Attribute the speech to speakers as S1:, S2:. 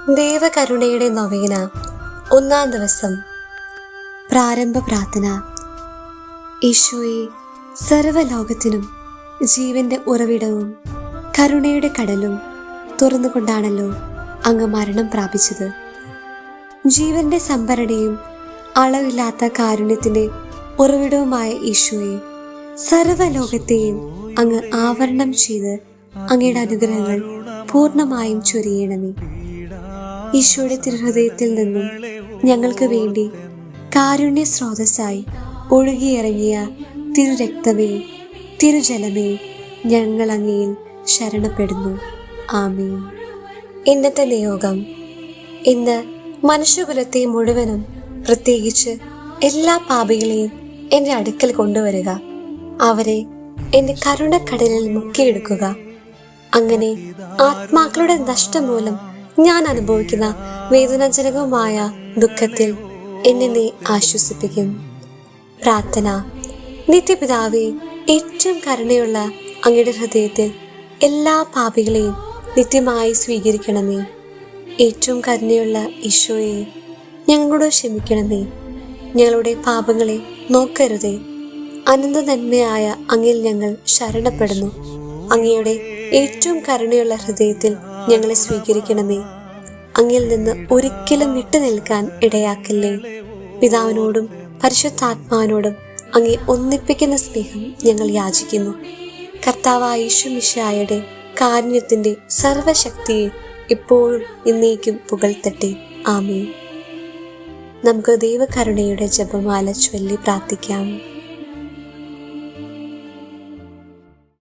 S1: ദൈവകരുണയുടെ നൊവേന 1-ാം ദിവസം. പ്രാരംഭ പ്രാർത്ഥന. ഈശോയെ, സർവ്വലോകത്തിനും ജീവന്റെ ഉറവിടവും കരുണയുടെ കടലും തുറന്നുകൊണ്ടാണല്ലോ അങ്ങ് മരണം പ്രാപിച്ചത്. ജീവന്റെ സംഭരണിയും അളവില്ലാത്ത കാരുണ്യത്തിന്റെ ഉറവിടവുമായ ഈശോയെ, സർവ്വലോകത്തെയും അങ്ങ് ആവരണം ചെയ്ത് അങ്ങയുടെ അനുഗ്രഹങ്ങൾ പൂർണ്ണമായും ചൊരിയണമേ. ഈശോയുടെ തിരുഹൃദയത്തിൽ നിന്നും ഞങ്ങൾക്ക് വേണ്ടി കാരുണ്യ സ്രോതസ്സായി ഒഴുകിയിറങ്ങിയ തിരുരക്തമേ, തിരുജലമേ, ഞങ്ങൾ അങ്ങയിൽ ശരണപ്പെടുന്നു. ആമേൻ. ഇന്നത്തെ നിയോഗം. ഇന്ന് മനുഷ്യകുലത്തെ മുഴുവനും, പ്രത്യേകിച്ച് എല്ലാ പാപികളെയും എൻ്റെ അടുക്കൽ കൊണ്ടുവരിക. അവരെ എൻ്റെ കരുണക്കടലിൽ മുക്കിയെടുക്കുക. അങ്ങനെ ആത്മാക്കളുടെ നഷ്ടം മൂലം ഞാൻ അനുഭവിക്കുന്ന വേദനാജനകമായ ദുഃഖത്തിൽ എന്നെ നീ ആശ്വസിപ്പിക്കും. പ്രാർത്ഥന. നിത്യപിതാവേ, ഏറ്റവും കരുണയുള്ള അങ്ങയുടെ ഹൃദയത്തിൽ എല്ലാ പാപികളെയും നിത്യമായി സ്വീകരിക്കണമേ. ഏറ്റവും കരുണയുള്ള ഈശോയെ, ഞങ്ങളോട് ക്ഷമിക്കണമേ. ഞങ്ങളുടെ പാപങ്ങളെ നോക്കരുതേ. അനന്ത നന്മയായ അങ്ങിൽ ഞങ്ങൾ ശരണപ്പെടുന്നു. അങ്ങയുടെ ഏറ്റവും കരുണയുള്ള ഹൃദയത്തിൽ ഞങ്ങളെ സ്വീകരിക്കണമേ. അങ്ങിൽ നിന്ന് ഒരിക്കലും വിട്ടു നിൽക്കാൻ ഇടയാക്കല്ലേ. പിതാവിനോടും പരിശുദ്ധാത്മാവിനോടും അങ്ങേ ഒന്നിപ്പിക്കുന്ന സ്നേഹം ഞങ്ങൾ യാചിക്കുന്നു. കർത്താവായ യേശു മിശിഹായുടെ കാരുണ്യത്തിന്റെ സർവശക്തിയെ ഇപ്പോഴും എന്നേക്കും പുകഴ്ത്തട്ടെ. ആമേൻ. നമുക്ക് ദൈവകരുണയുടെ ജപമാല ചൊല്ലി പ്രാർത്ഥിക്കാം.